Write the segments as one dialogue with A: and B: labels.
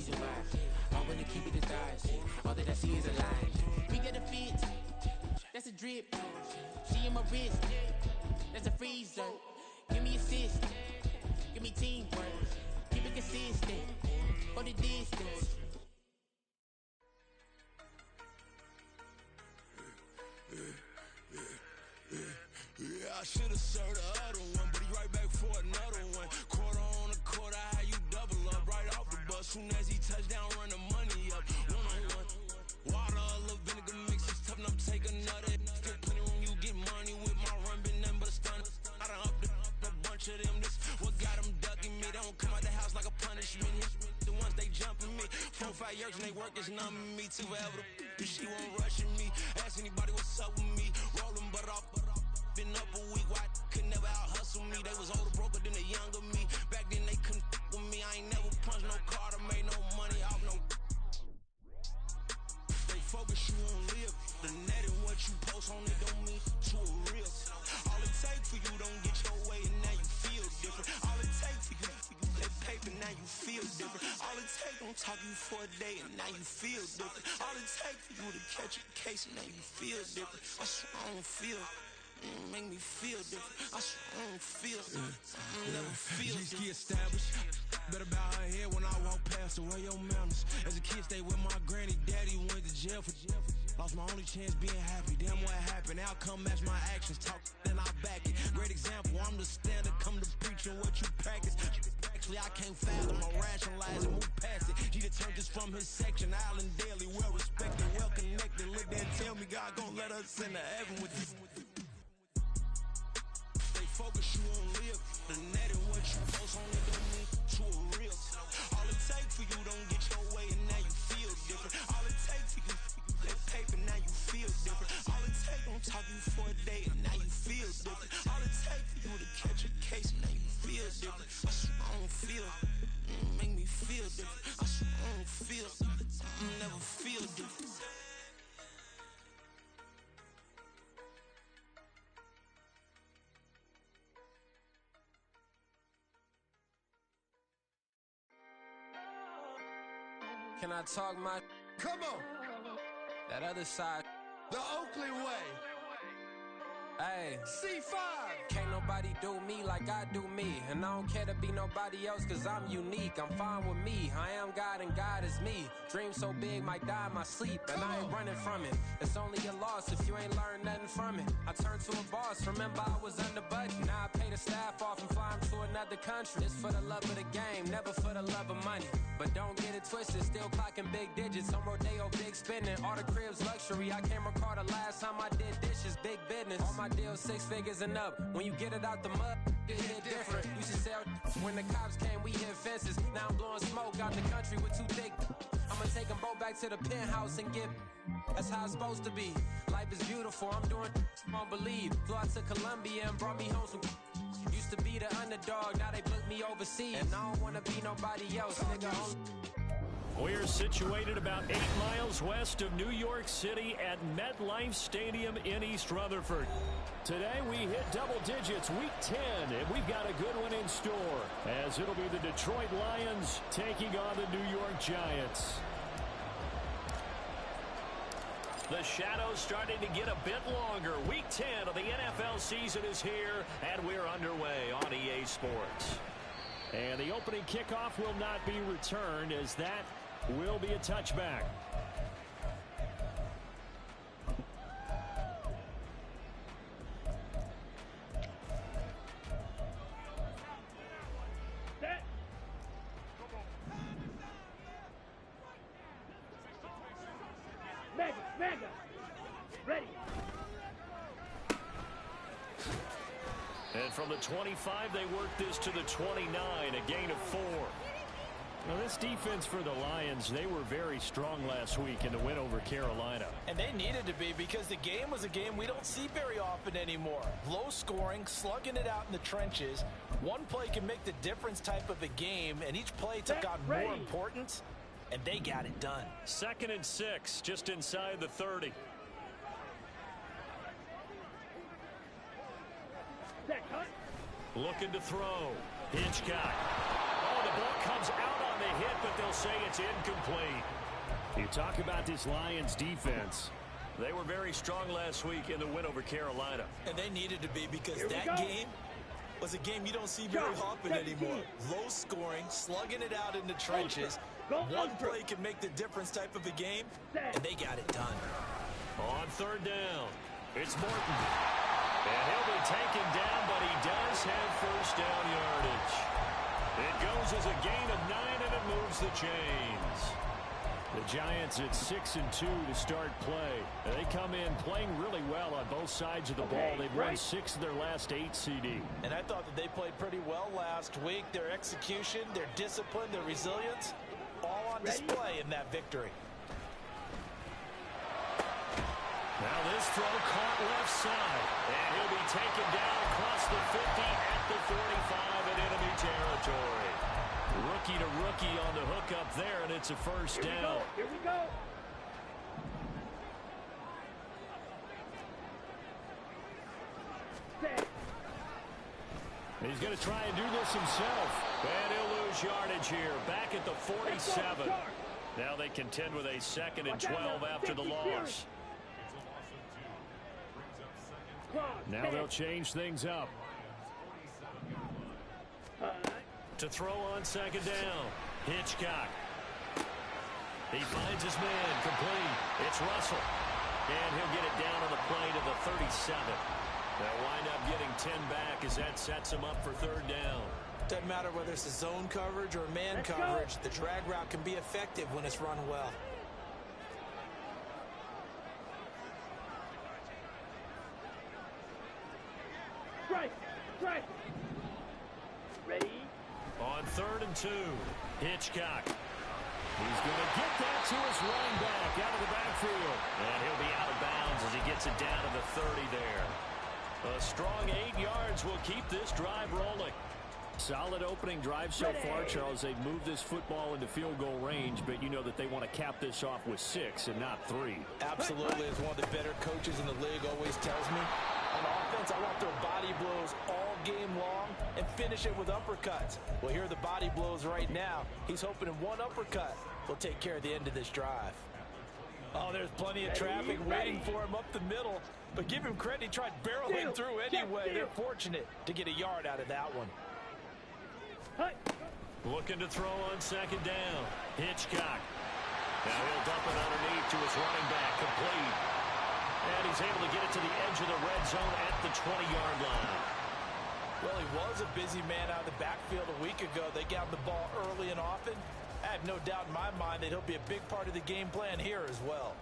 A: survive. I'm gonna keep it a thighs. All that I see is a lie. We got a fit, that's a drip. She in my wrist, that's a freezer. Give me assist, give me teamwork. Keep it consistent, go the distance.
B: Yeah, I should've served the other one, but he right back for another one. Quarter on a quarter, how you double up right off the bus. Soon as he touch down, run the money up. One-on-one. Water, a little vinegar mix, it's tough enough to take another. Still plenty room, you get money with my run, been nothing but a stun. I done up a bunch of them, this what got them ducking me. They don't come out the house like a punishment. The ones they jumping me. 4 or 5 years and they work is numbing me. Too forever, she won't rushing me. Ask anybody what's up with me. Rollin' but off. Been up a week, why could never out hustle me? They was older, broker than the younger me. Back then they couldn't with me. I ain't never punched no card or made no money off no. They focus, you won't live. The net and what you post on it don't mean to a real. All it take for you don't get your way and now you feel different. All it take for you that paper, now you feel different. All it take don't talk you for a day and now you feel different. All it take for you to catch a case and now you feel different. I swear I don't feel. Make me feel different. I swear I don't feel. Never feel different. Established. Better bow her head when I walk past her. Where your manners? As a kid, stayed with my granny. Daddy went to jail for jail. Lost my only chance being happy. Damn, what happened? Outcome match my actions. Talk, then I back it. Great example. I'm the standard. Come to preaching what you practice. Actually, I can't fathom. I rationalize and move past it. He turned this from his section. Island daily, well respected, well connected. Look there and tell me God gon' let us into heaven with this. Focus, you won't live. The net and what you post on it don't mean to a real. All it take for you don't get your way and now you feel different. All it take for you that paper, now you feel different. All it take don't talk you for a day and now you feel different. All it take for you to catch a case and now you feel different. I swear I don't feel. Make me feel different. I swear I don't feel. Never feel different.
C: Can I talk my?
B: Come on.
C: That other side.
B: The Oakley way.
C: Hey.
B: C5.
C: Can't nobody do me like I do me. And I don't care to be nobody else cause I'm unique. I'm fine with me. I am God and God is me. Dream so big might die in my sleep. And I ain't running from it. It's only a loss if you ain't learned nothing from it. I turned to a boss. Remember I was under budget. Now I pay the staff off and fly them to another country. It's for the love of the game, never for the love of money. But don't get it twisted, still clocking big digits. On Rodeo, big spending, all the cribs luxury. I can't recall the last time I did dishes, big business. All my deals 6 figures and up. When you get it out the mud, it hit different. Used to sell when the cops came, we hit fences. Now I'm blowing smoke out the country with 2 thick. I'ma take them both back to the penthouse and get. That's how it's supposed to be. Life is beautiful, I'm doing won't believe. Flew out to Colombia and brought me home some. Used to be the underdog, now they booked me overseas. And I don't wanna be nobody else, nigga.
D: We're situated about 8 miles west of New York City at MetLife Stadium in East Rutherford. Today we hit double digits, week 10, and we've got a good one in store, as it'll be the Detroit Lions taking on the New York Giants. The shadows starting to get a bit longer. Week 10 of the NFL season is here, and we're underway on EA Sports. And the opening kickoff will not be returned, as that will be a touchback.
E: Mega, ready.
D: And from the 25, they work this to the 29, a gain of 4. Now, this defense for the Lions, they were very strong last week in the win over Carolina.
E: And they needed to be, because the game was a game we don't see very often anymore. Low scoring, slugging it out in the trenches. One play can make the difference type of a game, and each play took on more importance, and they got it done.
D: 2nd and 6, just inside the 30. Looking to throw. Hitchcock. Oh, the ball comes out on the hit, but they'll say it's incomplete. You talk about this Lions defense. They were very strong last week in the win over Carolina.
E: And they needed to be, because that game was a game you don't see very often anymore. Low scoring, slugging it out in the trenches. One play can make the difference type of a game, and they got it done.
D: On third down, it's Morton. And he'll be taken down, but he does have first down yardage. It goes as a gain of 9, and it moves the chains. The Giants at 6-2 to start play. They come in playing really well on both sides of the ball. They've won 6 of their last 8 CD.
E: And I thought that they played pretty well last week. Their execution, their discipline, their resilience, all on display in that victory.
D: Now this throw caught left side. And he'll be taken down across the 50 at the 45 in enemy territory. Rookie to rookie on the hook up there, and it's a first down.
A: Here we go.
D: He's going to try and do this himself. And he'll lose yardage here. Back at the 47. Now they contend with a 2nd and 12 after the loss. Now they'll change things up. To throw on 2nd down. Hitchcock. He finds his man. Complete. It's Russell. And he'll get it down on the play to the 37. They'll wind up getting 10 back as that sets him up for 3rd down.
E: Doesn't matter whether it's a zone coverage or man coverage. The drag route can be effective when it's run well.
A: Strike. Ready?
D: On 3rd and 2, Hitchcock. He's going to get that to his running back out of the backfield. And he'll be out of bounds as he gets it down to the 30 there. A strong 8 yards will keep this drive rolling. Solid opening drive so far, Charles. They've moved this football into field goal range, but you know that they want to cap this off with 6 and not 3.
E: Absolutely. As one of the better coaches in the league always tells me, on offense, I want their body blows all game long and finish it with uppercuts. Well, here are the body blows right now. He's hoping in one uppercut will take care of the end of this drive. Oh, there's plenty of traffic waiting for him up the middle. But give him credit, he tried barreling through anyway. They're fortunate to get a yard out of that one.
D: Looking to throw on 2nd down. Hitchcock. Now he'll dump it underneath to his running back. Complete. And he's able to get it to the edge of the red zone at the 20-yard line.
E: Well, he was a busy man out of the backfield a week ago. They got the ball early and often. I have no doubt in my mind that he'll be a big part of the game plan here as well.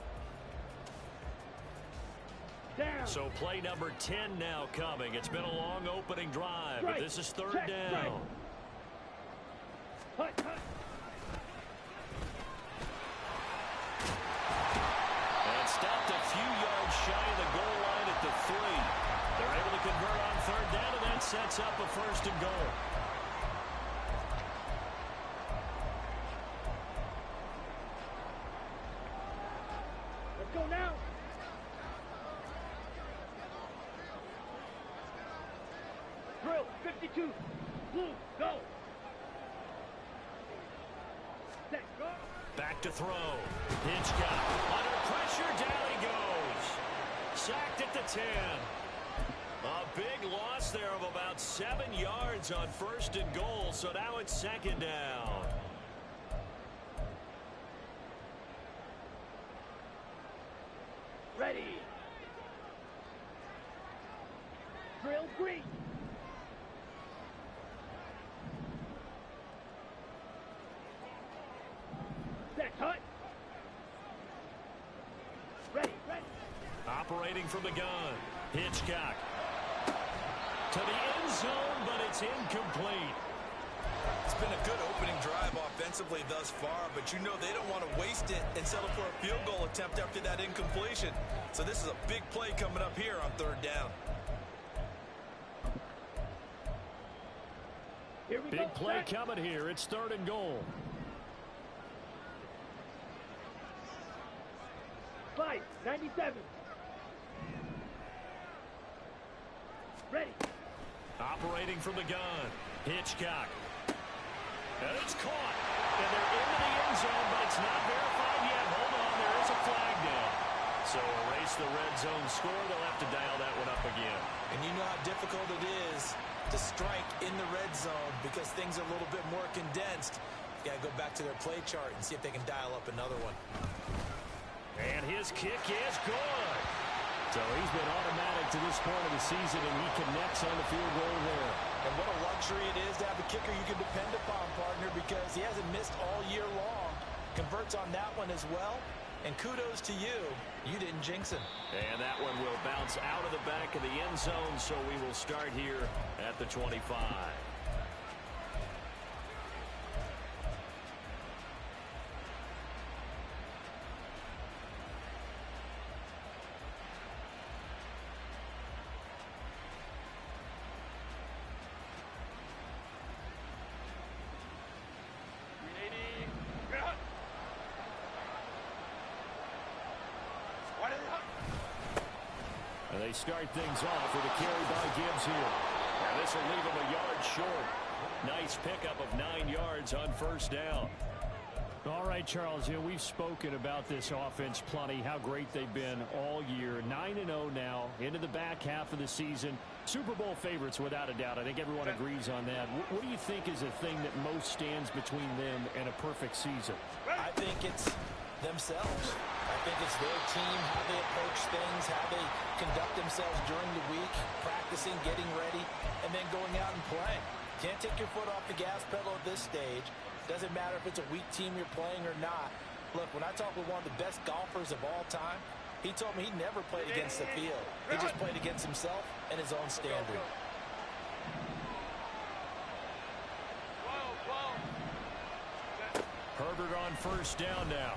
A: Down.
D: So play number 10 now coming. It's been a long opening drive, but this is 3rd down. And stopped a few yards shy of the goal line at the 3. They're able to convert on 3rd down, and that sets up a 1st and goal.
A: Let's go now. Drill 52. Blue, go. Set, go.
D: Back to throw. Hitchcock. Under pressure, down he goes. Sacked at the 10. A big loss there of about 7 yards on 1st and goal, so now it's 2nd down.
A: Ready. Drill green. Set, hut. Ready.
D: Operating from the gun. Hitchcock. To the end zone, but it's incomplete.
E: It's been a good opening drive offensively thus far, but you know they don't want to waste it and settle for a field goal attempt after that incompletion. So this is a big play coming up here on 3rd down.
A: Here we go.
D: Big play coming here. It's 3rd and goal.
A: 5-97. Ready.
D: Operating from the gun. Hitchcock. And it's caught. And they're into the end zone, but it's not verified yet. Hold on, there is a flag down. So erase the red zone score. They'll have to dial that one up again.
E: And you know how difficult it is to strike in the red zone because things are a little bit more condensed. You got to go back to their play chart and see if they can dial up another one.
D: And his kick is good. So he's been automatic to this point of the season, and he connects on the field goal there.
E: And what a luxury it is to have a kicker you can depend upon, partner, because he hasn't missed all year long. Converts on that one as well. And kudos to you. You didn't jinx him.
D: And that one will bounce out of the back of the end zone, so we will start here at the 25. And they start things off with a carry by Gibbs here. And this will leave him a yard short. Nice pickup of 9 yards on first down.
F: All right, Charles, we've spoken about this offense plenty, how great they've been all year. 9-0 now into the back half of the season. Super Bowl favorites, without a doubt. I think everyone agrees on that. What do you think is the thing that most stands between them and a perfect season?
E: I think it's themselves. I think it's their team, how they approach things, how they conduct themselves during the week, practicing, getting ready, and then going out and playing. Can't take your foot off the gas pedal at this stage. Doesn't matter if it's a weak team you're playing or not. Look, when I talk with one of the best golfers of all time, he told me he never played against the field. He just played against himself and his own standard.
D: Herbert on first down now.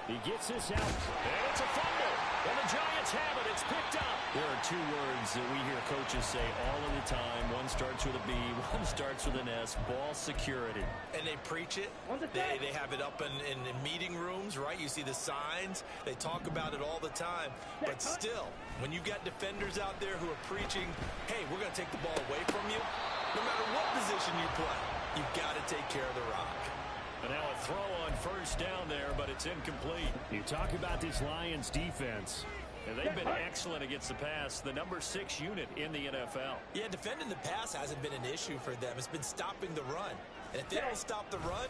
D: He gets this out, and it's a fumble. And the Giants have it. It's picked up. There are two words that we hear coaches say all of the time. One starts with a B, one starts with an S. Ball security.
E: And they preach it. They have it up in meeting rooms, right? You see the signs. They talk about it all the time. But still, when you got defenders out there who are preaching, hey, we're going to take the ball away from you, no matter what position you play, you've got to take care of the rock.
D: And now a throw on first down there, but it's incomplete.
F: You talk about this Lions defense.
D: And they've been excellent against the pass, the number 6 unit in the NFL.
E: Yeah, defending the pass hasn't been an issue for them. It's been stopping the run. And if they don't stop the run,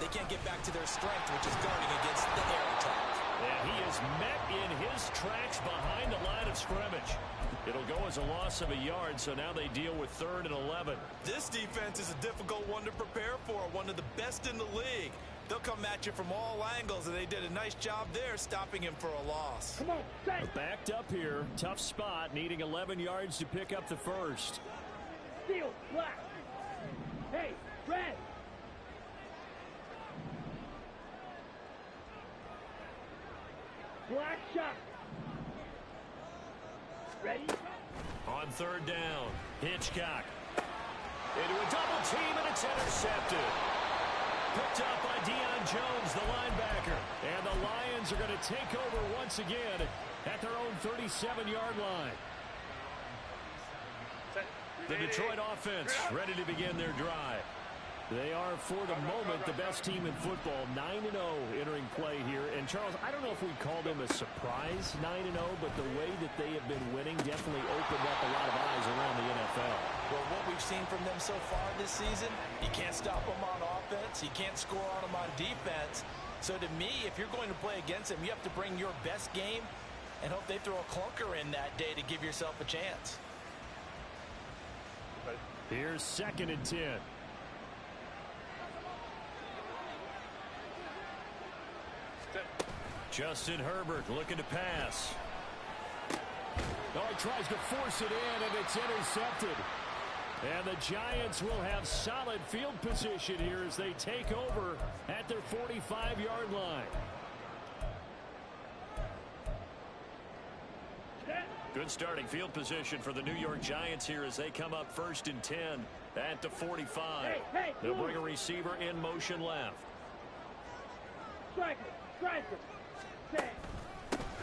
E: they can't get back to their strength, which is guarding against the air attack.
D: And he is met in his tracks behind the line of scrimmage. It'll go as a loss of a yard, so now they deal with 3rd and 11.
E: This defense is a difficult one to prepare for, one of the best in the league. They'll come at you from all angles, and they did a nice job there stopping him for a loss.
F: Come on,
D: backed up here. Tough spot, needing 11 yards to pick up the first.
F: Steel, black. Hey, red. Black shot. Ready?
D: On 3rd down, Hitchcock. Into a double team, and it's intercepted. Picked up by Deion Jones, the linebacker. And the Lions are going to take over once again at their own 37-yard line. The Detroit offense ready to begin their drive. They are, for the moment, the best team in football, 9-0 entering play here. And, Charles, I don't know if we'd call them a surprise 9-0, but the way that they have been winning definitely opened up a lot of eyes around the NFL.
E: Well, what we've seen from them so far this season, you can't stop them on offense. You can't score on them on defense. So, to me, if you're going to play against them, you have to bring your best game and hope they throw a clunker in that day to give yourself a chance.
D: Here's 2nd and 10. Justin Herbert looking to pass. Oh, he tries to force it in, and it's intercepted. And the Giants will have solid field position here as they take over at their 45-yard line. Good starting field position for the New York Giants here as they come up 1st and 10 at the 45. They'll bring a receiver in motion left.
F: Striker.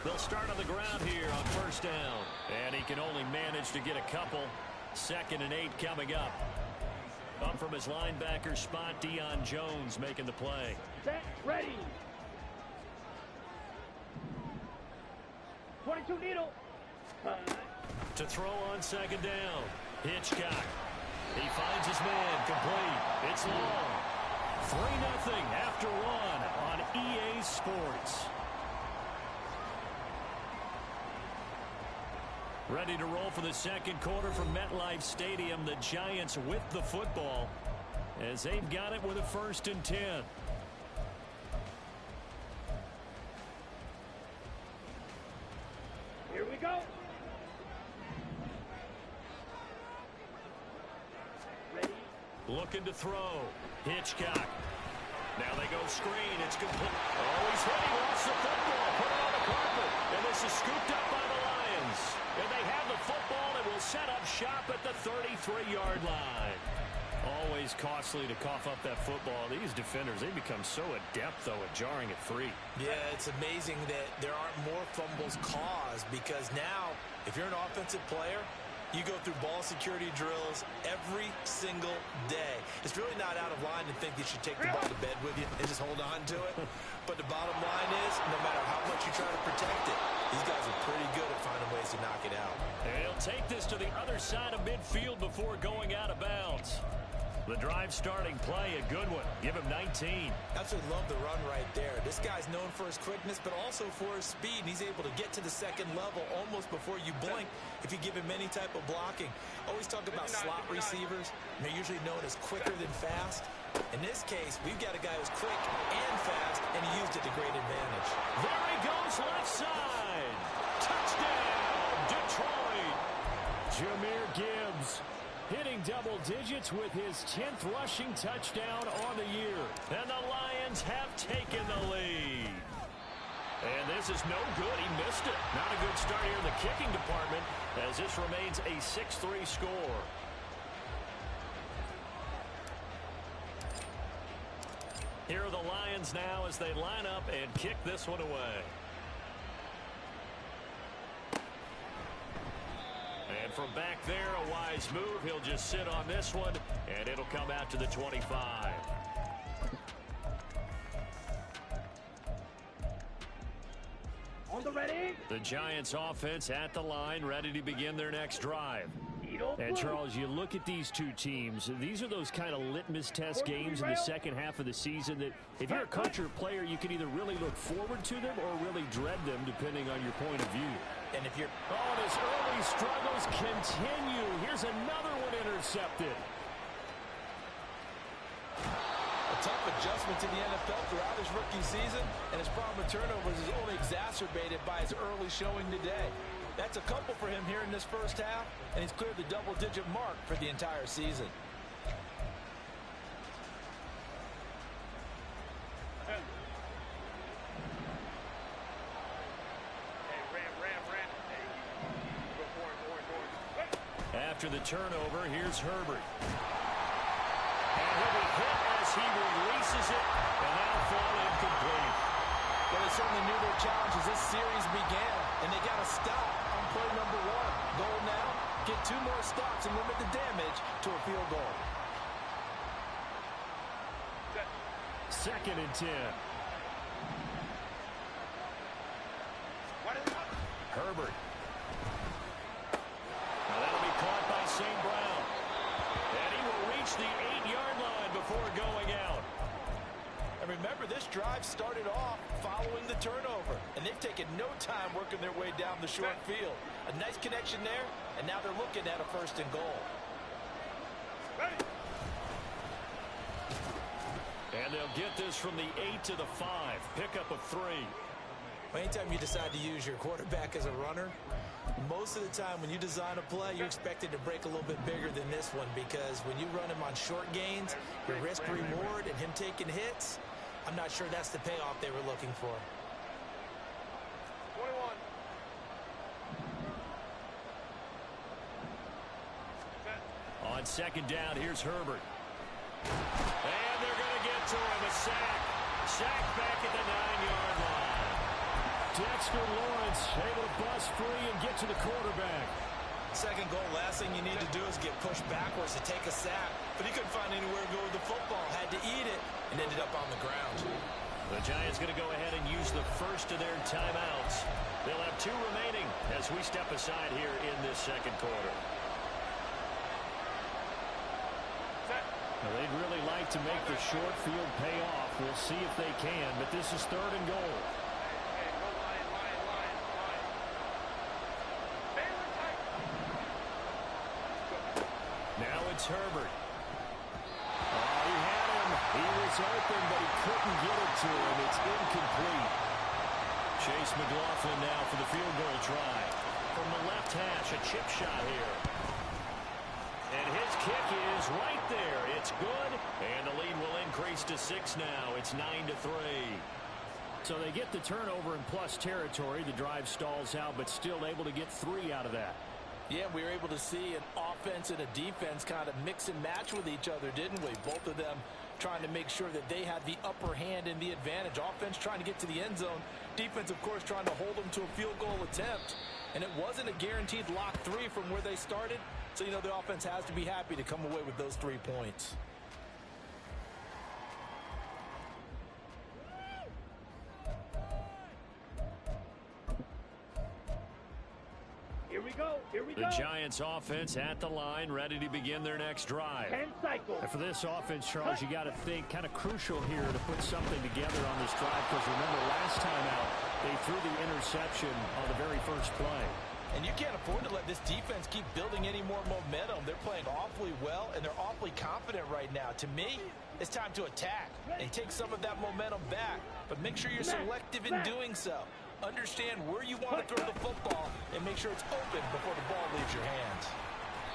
D: They'll start on the ground here on 1st down. And he can only manage to get a couple. 2nd and 8 coming up. Up from his linebacker spot, Deion Jones making the play.
G: Set, ready. 22 needle.
D: To throw on second down. Hitchcock. He finds his man, complete. It's long. 3-0 after one on EA Sports. Ready to roll for the second quarter from MetLife Stadium. The Giants with the football as they've got it with a 1st and 10.
G: Here we go. Ready.
D: Looking to throw. Hitchcock. Now they go screen. It's complete. Oh, he's hit. He lost the football. Put it on the carpet. And this is scooped up by the Lions. And they have the football and will set up shop at the 33-yard line. Always costly to cough up that football. These defenders, they become so adept, though, at jarring it free.
E: Yeah, it's amazing that there aren't more fumbles caused because now, if you're an offensive player, you go through ball security drills every single day. It's really not out of line to think you should take the ball to bed with you and just hold on to it. But the bottom line is, no matter how much you try to protect it, these guys are pretty good at finding ways to knock it out.
D: And he'll take this to the other side of midfield before going out of bounds. The drive starting play, a good one. Give him 19.
E: Absolutely love the run right there. This guy's known for his quickness, but also for his speed. And he's able to get to the second level almost before you blink if you give him any type of blocking. Always talk about slot receivers. They're usually known as quicker than fast. In this case, we've got a guy who's quick and fast, and he used it to great advantage.
D: There he goes, left side. Touchdown, Detroit. Jahmyr Gibbs hitting double digits with his 10th rushing touchdown on the year. And the Lions have taken the lead. And this is no good. He missed it. Not a good start here in the kicking department as this remains a 6-3 score. Here are the Lions now as they line up and kick this one away. And from back there, a wise move. He'll just sit on this one, and it'll come out to the 25.
G: On the ready.
D: The Giants offense at the line, ready to begin their next drive. And, Charles, you look at these two teams, these are those kind of litmus test games in the second half of the season that if you're a coach or player, you can either really look forward to them or really dread them, depending on your point of view.
E: And if you're...
D: Oh, his early struggles continue. Here's another one intercepted.
E: A tough adjustment to the NFL throughout his rookie season, and his problem with turnovers is only exacerbated by his early showing today. That's a couple for him here in this first half, and he's cleared the double-digit mark for the entire season.
D: After the turnover, here's Herbert. And he'll be hit as he releases it, and that'll fall incomplete.
E: Well, they certainly knew their challenge as this series began, and they got to stop on play number one. Goal now, get 2 more stops and limit the damage to a field goal.
D: 2nd and 10. Herbert. Now that'll be caught by St. Brown. And he will reach the 8-yard line before going out.
E: And remember, this drive started off following the turnover, and they've taken no time working their way down the short field. A nice connection there, and now they're looking at a 1st and goal.
D: And they'll get this from the 8 to the 5. Pickup of 3.
E: Anytime you decide to use your quarterback as a runner, most of the time when you design a play, you're expected to break a little bit bigger than this one, because when you run him on short gains, your risk-reward and him taking hits, I'm not sure that's the payoff they were looking for.
D: 21. On 2nd down, here's Herbert. And they're going to get to him. A sack. Sack back at the 9-yard line. Dexter Lawrence able to bust free and get to the quarterback.
E: Second goal, last thing you need to do is get pushed backwards to take a sack. But he couldn't find anywhere to go with the football. Had to eat it and ended up on the ground.
D: The Giants going to go ahead and use the first of their timeouts. They'll have 2 remaining as we step aside here in this second quarter. Now, they'd really like to make the short field pay off. We'll see if they can, but this is 3rd and goal. Now it's Herbert. Oh, he had him. He was open, but he couldn't get it to him. It's incomplete. Chase McLaughlin now for the field goal try. From the left hash, a chip shot here. And his kick is right there. It's good, and the lead will increase to 6 now. It's 9-3. So they get the turnover in plus territory. The drive stalls out, but still able to get 3 out of that.
E: Yeah, we were able to see an offense and a defense kind of mix and match with each other, didn't we? Both of them trying to make sure that they had the upper hand and the advantage. Offense trying to get to the end zone. Defense, of course, trying to hold them to a field goal attempt. And it wasn't a guaranteed lock 3 from where they started. So, you know, the offense has to be happy to come away with those 3 points.
G: Here we go. Here we go.
D: The Giants offense at the line, ready to begin their next drive.
G: 10 cycles.
F: And for this offense, Charles, you got to think kind of crucial here to put something together on this drive, because remember last time out they threw the interception on the very first play.
E: And you can't afford to let this defense keep building any more momentum. They're playing awfully well, and they're awfully confident right now. To me, it's time to attack and take some of that momentum back. But make sure you're selective in doing so. Understand where you want to throw the football and make sure it's open before the ball leaves your hands.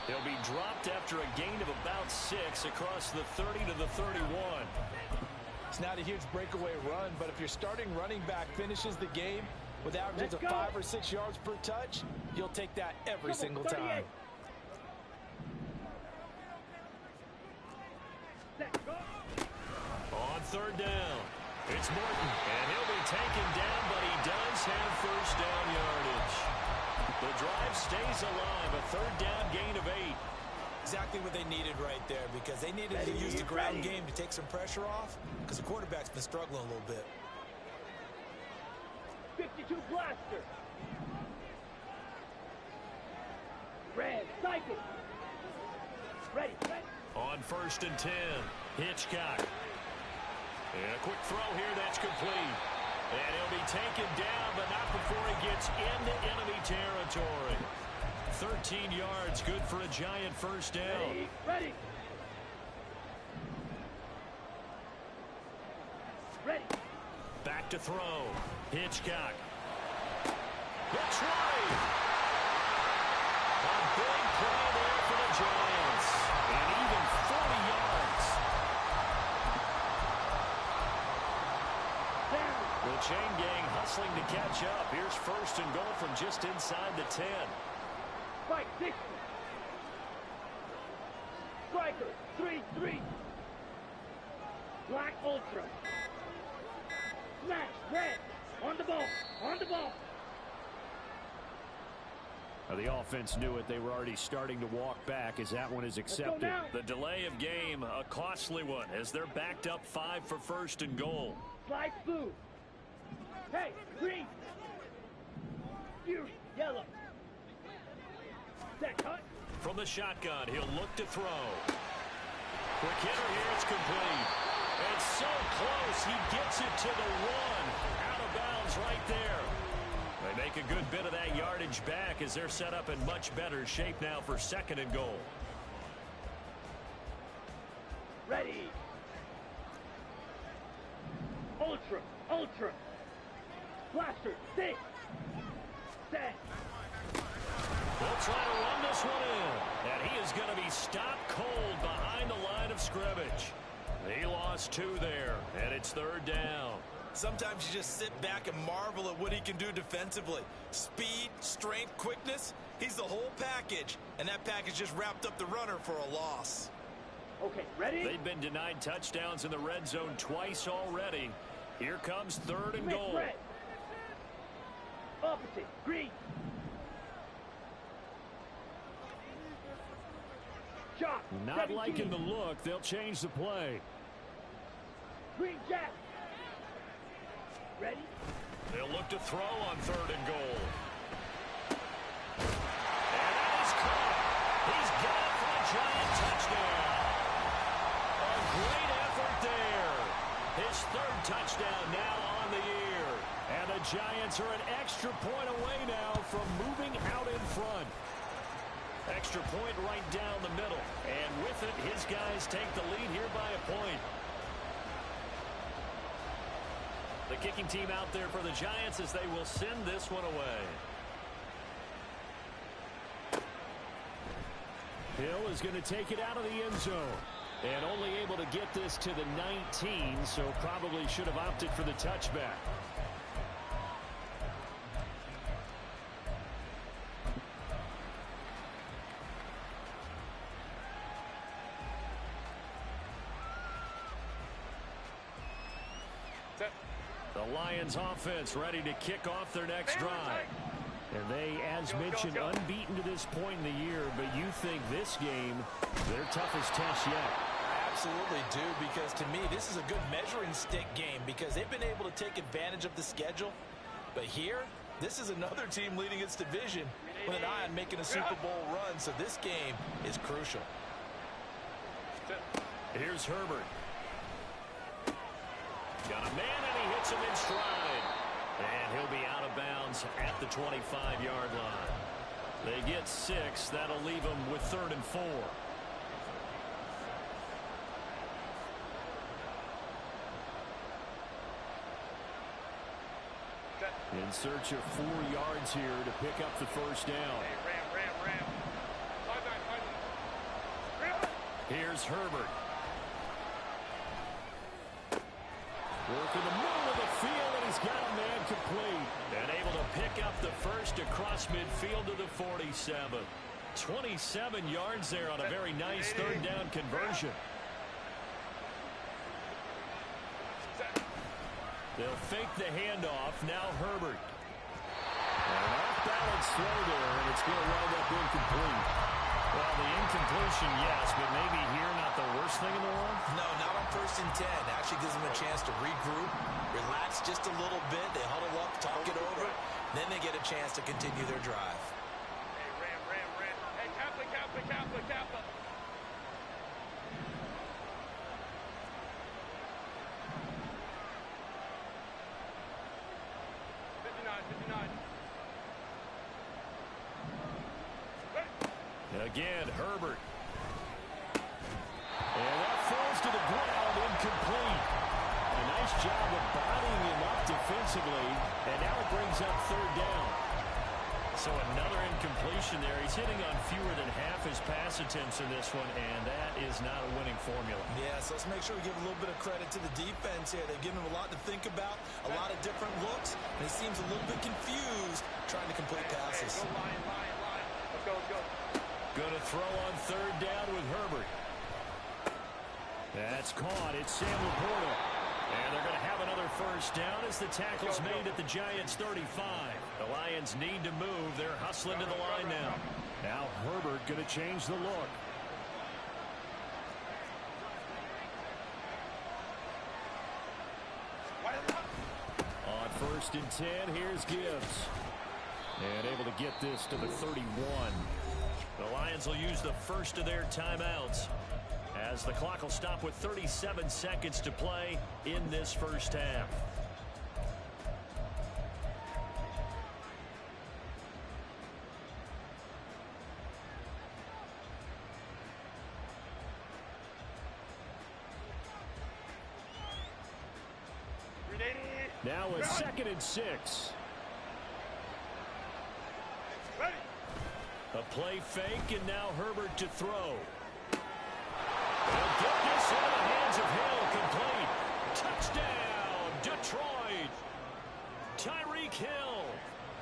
D: He'll be dropped after a gain of about 6 across the 30 to the 31.
E: It's not a huge breakaway run, but if your starting running back finishes the game with averages of 5 or 6 yards per touch, you'll take that every single time.
D: On 3rd down, it's Morton, and he'll be taken down, but he does have first down yardage. The drive stays alive, a 3rd down gain of 8.
E: Exactly what they needed right there, because they needed to use the ground game to take some pressure off, because the quarterback's been struggling a little bit.
G: 52 blaster. Red cycle. Ready.
D: On 1st and 10, Hitchcock. And a quick throw here, that's complete. And he'll be taken down, but not before he gets into enemy territory. 13 yards, good for a Giant first down.
G: Ready.
D: Back to throw. Hitchcock. That's right. A big play there for the Giants. And even 40 yards. The chain gang hustling to catch up. Here's 1st and goal from just inside the 10.
G: Spike 60. Striker 3-3. Black Ultra. Smash red. On the ball. On the ball.
F: Now, the offense knew it. They were already starting to walk back as that one is accepted.
D: The delay of game, a costly one, as they're backed up 5 for 1st and goal.
G: Slice blue. Hey, green. Fury, yellow. Set cut.
D: From the shotgun, he'll look to throw. Quick hitter here, it's complete. And so close, he gets it to the 1. Out of bounds right there. They make a good bit of that yardage back as they're set up in much better shape now for 2nd and goal.
G: Ready. Ultra, ultra. Blaster, 6. Set.
D: They'll try to run this one in. And he is going to be stopped cold behind the line of scrimmage. He lost 2 there, and it's 3rd down.
E: Sometimes you just sit back and marvel at what he can do defensively. Speed, strength, quickness, he's the whole package. And that package just wrapped up the runner for a loss.
G: Okay, ready?
D: They've been denied touchdowns in the red zone twice already. Here comes 3rd and goal.
G: Red. Opposite, green. Shot.
F: Not
G: 17.
F: liking the look. They'll change the play.
G: Green Jack. Ready?
D: They'll look to throw on 3rd and goal. And that is caught. He's got it for a Giant touchdown. A great effort there. His 3rd touchdown now on the year. And the Giants are an extra point away now from moving out in front. Extra point right down the middle. And with it, his guys take the lead here by a point. The kicking team out there for the Giants as they will send this one away. Hill is going to take it out of the end zone. And only able to get this to the 19, so probably should have opted for the touchback. The Lions offense ready to kick off their next drive. And they, as mentioned, unbeaten to this point in the year, but you think this game, their toughest test yet.
E: I absolutely do, because to me, this is a good measuring stick game because they've been able to take advantage of the schedule. But here, this is another team leading its division with an eye on making a Super Bowl run, so this game is crucial.
D: Here's Herbert. Got a man, and he hits him in stride. And he'll be out of bounds at the 25-yard line. They get 6. That'll leave them with 3rd and 4. In search of 4 yards here to pick up the first down. Here's Herbert. Working the middle of the field, and he's got a man complete. And able to pick up the first across midfield to the 47. 27 yards there on a very nice 3rd down conversion. They'll fake the handoff. Now Herbert. And an off-balance throw there, and it's going to wind up incomplete. Well, the incompletion, yes, but maybe here not the worst thing in the world?
E: No, not on 1st and 10. Actually gives them a chance to regroup, relax just a little bit. They huddle up, talk it over. Then they get a chance to continue their drive.
G: Hey, Ram. Hey, Kappa. 59.
D: Again, Herbert. And that falls to the ground, incomplete. A nice job of bodying him up defensively, and now it brings up 3rd down. So another incompletion there. He's hitting on fewer than half his pass attempts in this one, and that is not a winning formula.
E: Yes, let's make sure we give a little bit of credit to the defense here. They've given him a lot to think about, a lot of different looks, and he seems a little bit confused trying to complete passes.
G: Go line. Let's go.
D: Going to throw on 3rd down with Herbert. That's caught. It's Sam Laporta. And they're going to have another first down as the tackle's made at the Giants' 35. The Lions need to move. They're hustling to the line now. Now Herbert going to change the look. On 1st and 10, here's Gibbs. And able to get this to the 31. The Lions will use the first of their timeouts as the clock will stop with 37 seconds to play in this first half. Now a 2nd and 6. A play fake, and now Herbert to throw. They'll get this into the hands of Hill, complete. Touchdown, Detroit. Tyreek Hill,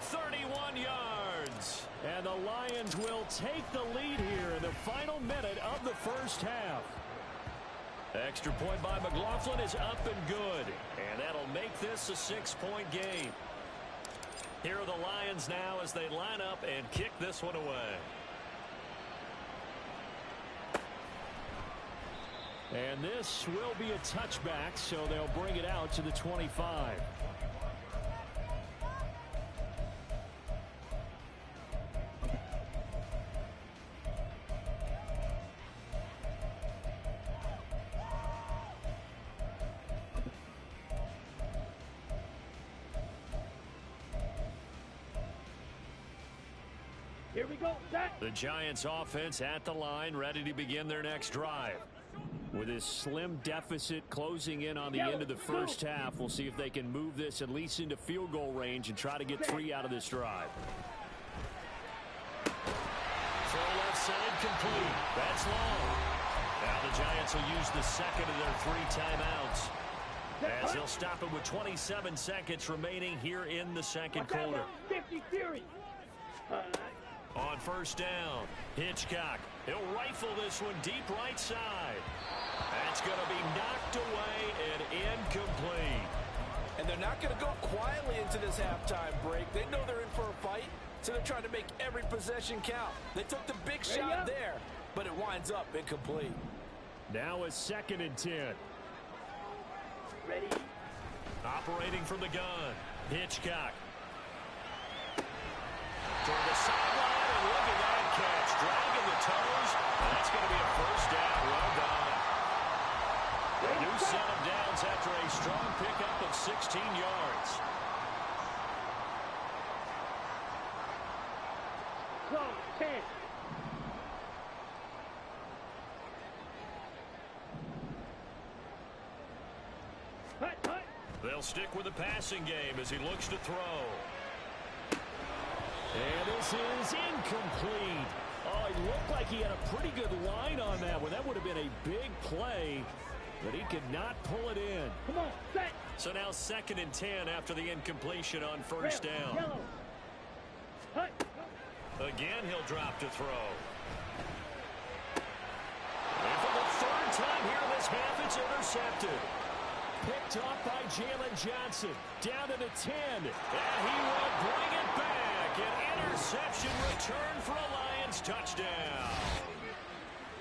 D: 31 yards. And the Lions will take the lead here in the final minute of the first half. Extra point by McLaughlin is up and good. And that'll make this a 6-point game. Here are the Lions now as they line up and kick this one away.
F: And this will be a touchback, so they'll bring it out to the 25.
G: Here we go. Set.
D: The Giants offense at the line, ready to begin their next drive. With this slim deficit closing in on the end of the first half, we'll see if they can move this at least into field goal range and try to get 3 out of this drive.
F: Throw left side complete. That's long. Now the Giants will use the second of their 3 timeouts, as they'll stop it with 27 seconds remaining here in the second quarter.
G: 50 series.
F: On first down, Hitchcock. He'll rifle this one deep right side. That's going to be knocked away and incomplete.
E: And they're not going to go quietly into this halftime break. They know they're in for a fight, so they're trying to make every possession count. They took the big shot there, but it winds up incomplete.
F: Now a 2nd and 10.
G: Ready.
F: Operating from the gun, Hitchcock. Toward the sideline, and look at that catch. Dragging the toes. That's going to be a first down. Well done. A new set of downs after a strong pickup of 16 yards.
G: Close. 10. Hut.
F: They'll stick with the passing game as he looks to throw. And this is incomplete. Oh, he looked like he had a pretty good line on that one. That would have been a big play, but he could not pull it in.
G: Come on, set.
F: So now 2nd and 10 after the incompletion on first down.
G: Yellow. Hut.
F: Again, he'll drop to throw. And for the 3rd time here in this half, it's intercepted. Picked off by Jalen Johnson. Down to the 10. And he will bring it back. An interception return for a Lions touchdown.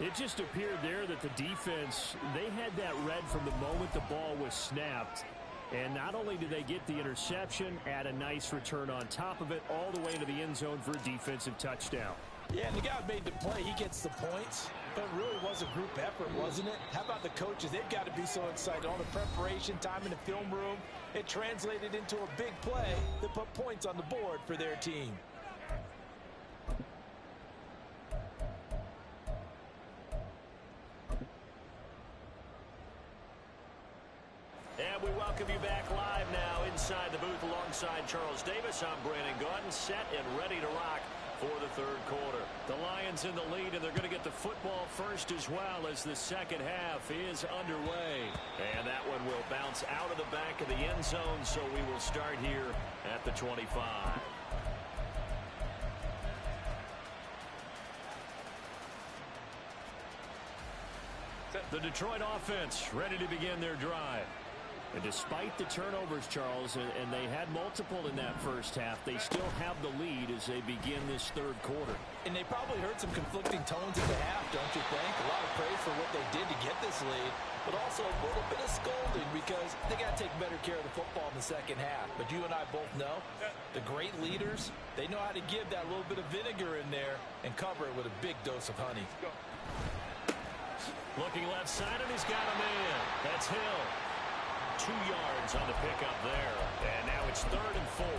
F: It just appeared there that the defense, they had that read from the moment the ball was snapped. And not only did they get the interception, add a nice return on top of it, all the way to the end zone for a defensive touchdown.
E: Yeah, and the guy who made the play, he gets the points. But it really was a group effort, wasn't it? How about the coaches? They've got to be so excited. All the preparation, time in the film room, it translated into a big play that put points on the board for their team.
F: And we welcome you back live now inside the booth alongside Charles Davis. I'm Brandon Gaudin, set and ready to rock for the 3rd quarter. The Lions in the lead, and they're going to get the football first as well as the second half is underway. And that one will bounce out of the back of the end zone, so we will start here at the 25. The Detroit offense ready to begin their drive. And despite the turnovers, Charles, and they had multiple in that first half, they still have the lead as they begin this 3rd quarter.
E: And they probably heard some conflicting tones at the half, don't you think? A lot of praise for what they did to get this lead, but also a little bit of scolding because they got to take better care of the football in the second half. But you and I both know the great leaders, they know how to give that little bit of vinegar in there and cover it with a big dose of honey.
F: Looking left side, and he's got a man. That's Hill. 2 yards on the pickup there. And now it's 3rd and 4.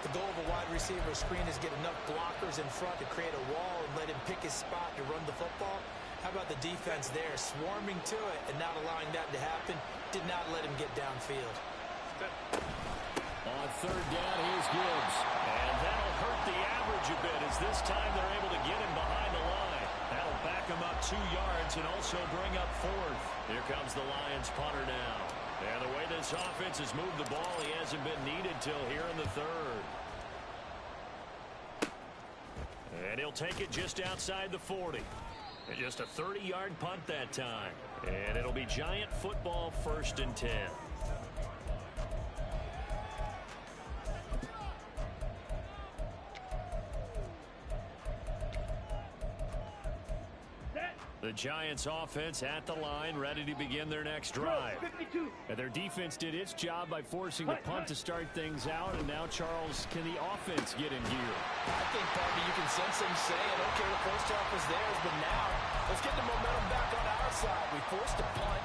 E: The goal of a wide receiver screen is get enough blockers in front to create a wall and let him pick his spot to run the football. How about the defense there, swarming to it and not allowing that to happen? Did not let him get downfield.
F: On 3rd down, here's Gibbs. And that'll hurt the average a bit as this time they're able to get him behind the line. That'll back him up 2 yards and also bring up 4th. Here comes the Lions punter now. And the way this offense has moved the ball, he hasn't been needed till here in the 3rd. And he'll take it just outside the 40. And just a 30-yard punt that time. And it'll be Giant football 1st and 10. The
D: The Giants offense at the line, ready to begin their next drive.
G: 52.
F: And their defense did its job by forcing the punt to start things out. And now, Charles, can the offense get in gear?
E: I think, partner, you can sense them saying, okay, the first half was theirs, but now let's get the momentum back on our side. We forced a punt.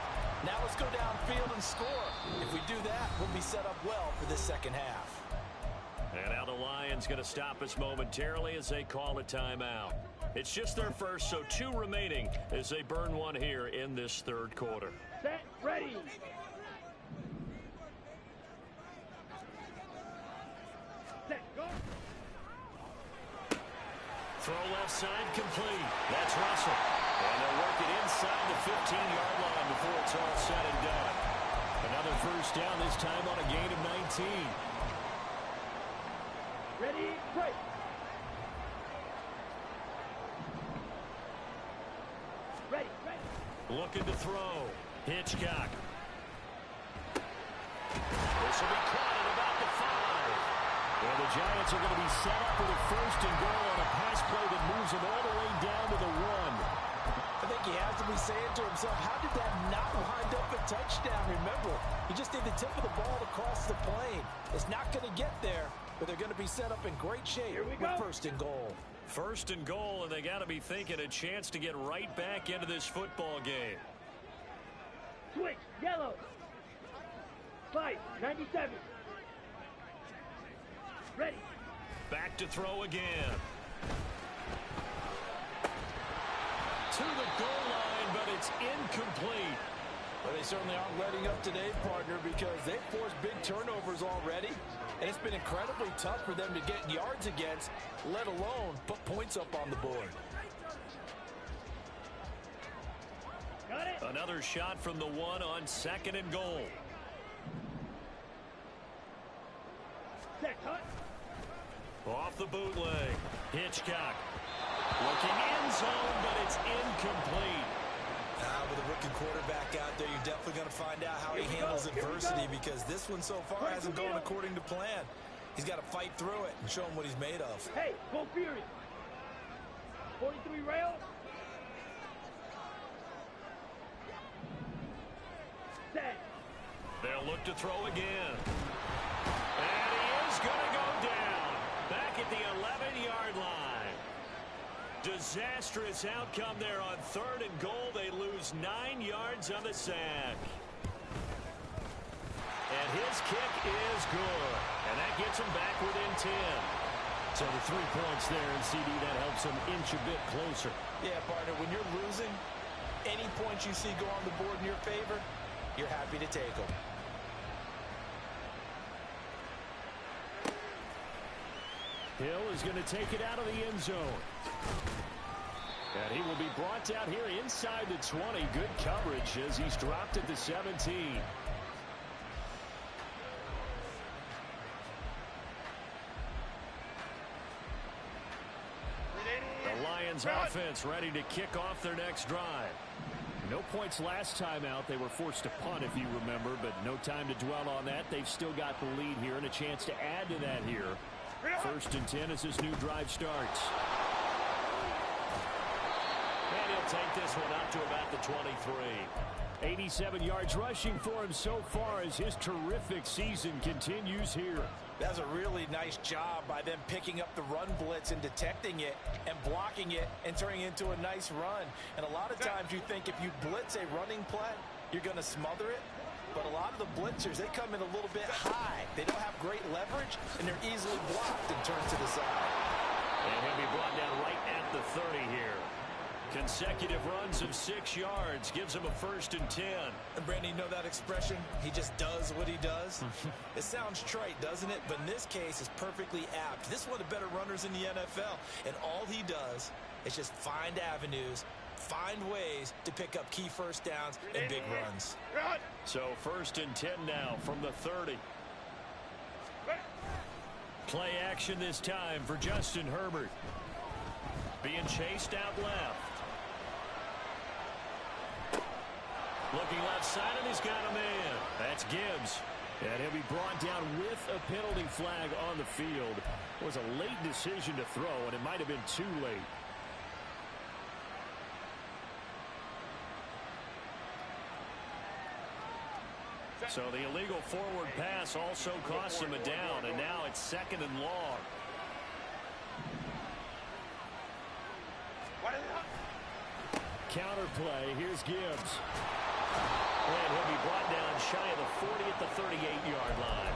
E: Now let's go downfield and score. If we do that, we'll be set up well for this second half.
D: And now the Lions going to stop us momentarily as they call a timeout. It's just their first, so 2 remaining as they burn one here in this third quarter.
G: Set, ready. Set, go.
D: Throw left side complete. That's Russell. And they'll work it inside the 15-yard line before it's all said and done. Another first down, this time on a gain of 19.
G: Ready, break. Ready, ready.
D: Looking to throw. Hitchcock. This will be caught at about the 5. Well, the Giants are going to be set up with a first and goal on a pass play that moves them all the way down to the 1.
E: I think he has to be saying to himself, how did that not wind up a touchdown? Remember, he just need the tip of the ball to cross the plane. It's not going to get there, but they're going to be set up in great shape with first and goal.
D: First and goal, and they got to be thinking a chance to get right back into this football game.
G: Switch, yellow. 5, 97. Ready.
D: Back to throw again. To the goal line, but it's incomplete.
E: Well, they certainly aren't letting up today, partner, because they've forced big turnovers already, and it's been incredibly tough for them to get yards against, let alone put points up on the board.
G: Got it.
D: Another shot from the 1 on 2nd and goal.
G: Set, cut.
D: Off the bootleg. Hitchcock. Looking end zone, but it's incomplete.
E: With a rookie quarterback out there, you're definitely going to find out how he handles adversity, because this one so far hasn't gone according to plan. He's got to fight through it and show him what he's made of.
G: Hey, go Fury. 43 rail. Set.
D: They'll look to throw again. And he is going to go down. Back at the 11-yard line. Disastrous outcome there on 3rd and goal. They lose 9 yards on the sack. And his kick is good. And that gets him back within 10. So the 3 points there, and CD, that helps him inch a bit closer.
E: Yeah, partner, when you're losing, any points you see go on the board in your favor, you're happy to take them.
F: Hill is going to take it out of the end zone. And he will be brought down here inside the 20. Good coverage as he's dropped at the 17. The Lions offense ready to kick off their next drive. No points last time out. They were forced to punt, if you remember, but no time to dwell on that. They've still got the lead here and a chance to add to that here. 1st and 10 as this new drive starts.
D: And he'll take this one up to about the 23.
F: 87 yards rushing for him so far as his terrific season continues here.
E: That's a really nice job by them picking up the run blitz and detecting it and blocking it and turning it into a nice run. And a lot of times you think if you blitz a running play, you're going to smother it. But a lot of the blitzers, they come in a little bit high. They don't have great leverage, and they're easily blocked and turned to the side.
D: And he'll be brought down right at the 30 here. Consecutive runs of 6 yards gives him a 1st and 10.
E: And Brandon, you know that expression? He just does what he does. It sounds trite, doesn't it? But in this case, it's perfectly apt. This is one of the better runners in the NFL. And all he does is just find avenues, find ways to pick up key first downs and big runs.
D: So 1st and 10 now from the 30. Play action this time for Justin Herbert. Being chased out left. Looking left side, and he's got a man. That's Gibbs.
F: And he'll be brought down with a penalty flag on the field. It was a late decision to throw, and it might have been too late. So the illegal forward pass also costs him a down, and now it's 2nd and long. Counter play. Here's Gibbs. And he'll be brought down shy of the 40 at the 38-yard line.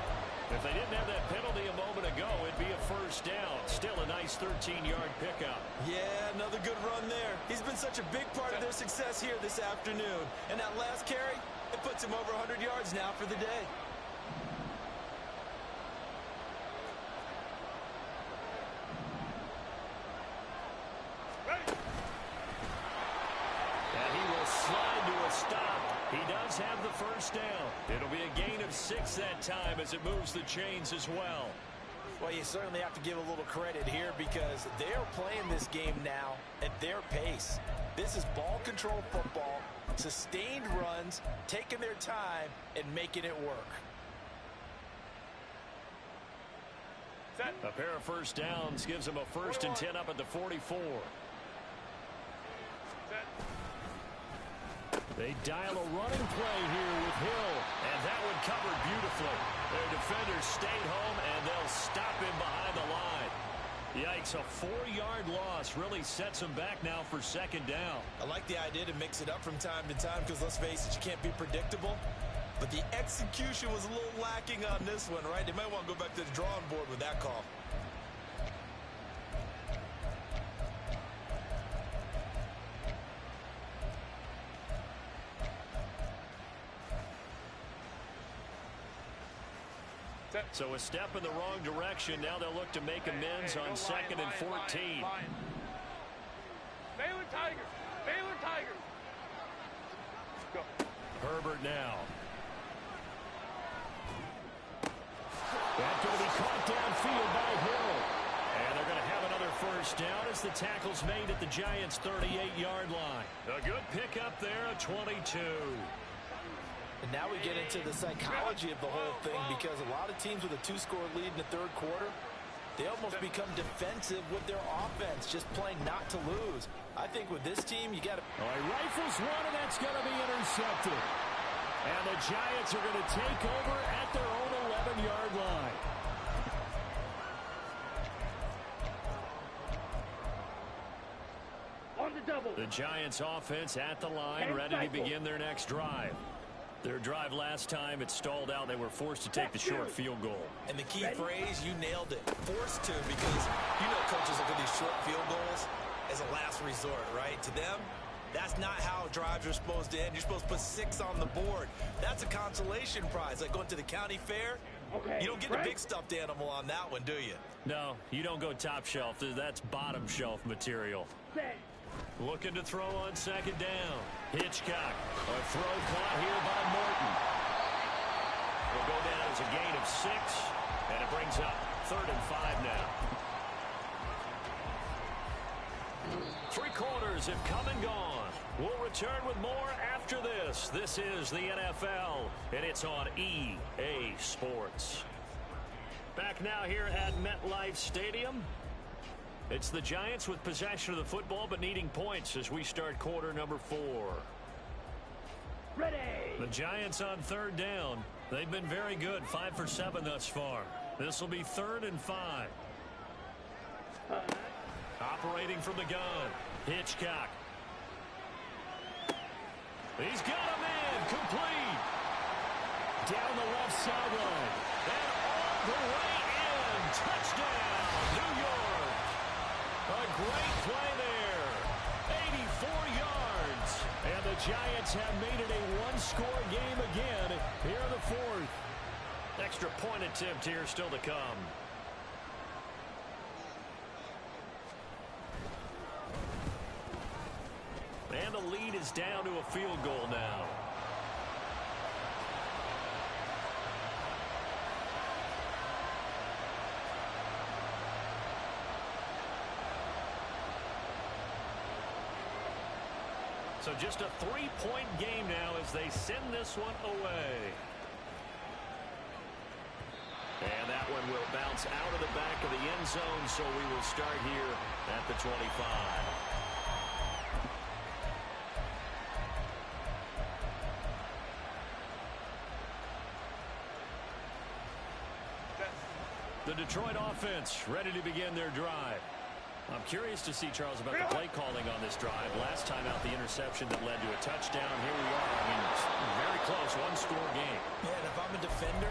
F: If they didn't have that penalty a moment ago, it'd be a first down. Still a nice 13-yard pickup.
E: Yeah, another good run there. He's been such a big part of their success here this afternoon. And that last carry, it puts him over 100 yards now for the day.
F: And he will slide to a stop. He does have the first down. It'll be a gain of 6 that time as it moves the chains as well.
E: Well, you certainly have to give a little credit here because they're playing this game now at their pace. This is ball control football, sustained runs, taking their time, and making it work.
F: A pair of first downs gives him a 1st and 10 up at the 44. They dial a running play here with Hill, and that one covered beautifully. Their defenders stayed home, and they'll stop him behind the line. Yikes, a 4-yard loss really sets them back now for 2nd down.
E: I like the idea to mix it up from time to time because, let's face it, you can't be predictable. But the execution was a little lacking on this one, right? They might want to go back to the drawing board with that call.
F: So a step in the wrong direction. Now they'll look to make amends on 2nd and 14.
G: Baylor Tigers! Baylor Tigers! Go.
F: Herbert now. That's going to be caught downfield by Hill. And they're going to have another first down as the tackle's made at the Giants' 38-yard line. A good pickup there, a 22.
E: And now we get into the psychology of the whole thing because a lot of teams with a 2-score lead in the 3rd quarter, they almost become defensive with their offense, just playing not to lose. I think with this team, you got to...
F: All right, rifles one, and that's going to be intercepted. And the Giants are going to take over at their own 11-yard line.
G: On the double.
F: The Giants offense at the line, ready to begin their next drive. Their drive last time, it stalled out. They were forced to take the short field goal.
E: And the key phrase, you nailed it. Forced to, because you know coaches look at these short field goals as a last resort, right? To them, that's not how drives are supposed to end. You're supposed to put 6 on the board. That's a consolation prize, like going to the county fair.
G: Okay,
E: you don't get the big stuffed animal on that one, do you?
F: No, you don't go top shelf. That's bottom shelf material.
G: Set.
F: Looking to throw on 2nd down. Hitchcock. A throw caught here by Morton. Will go down as a gain of 6, and it brings up 3rd and 5 now. 3 quarters have come and gone. We'll return with more after this. This is the NFL, and it's on EA Sports. Back now here at MetLife Stadium. It's the Giants with possession of the football but needing points as we start quarter number 4.
G: Ready.
F: The Giants on 3rd down. They've been very good, 5 for 7 thus far. This will be 3rd and 5. Operating from the gun. Hitchcock. He's got a man complete. Down the left sideline. And all the way in. Touchdown, New York. A great play there. 84 yards. And the Giants have made it a 1-score game again here in the 4th. Extra point attempt here still to come. And the lead is down to a field goal now. So just a 3-point game now as they send this one away. And that one will bounce out of the back of the end zone, so we will start here at the 25.
D: The Detroit offense ready to begin their drive. I'm curious to see, Charles, about the play calling on this drive. Last time out, the interception that led to a touchdown. Here we are. I mean, very close, one-score game.
E: Yeah, and if I'm a defender,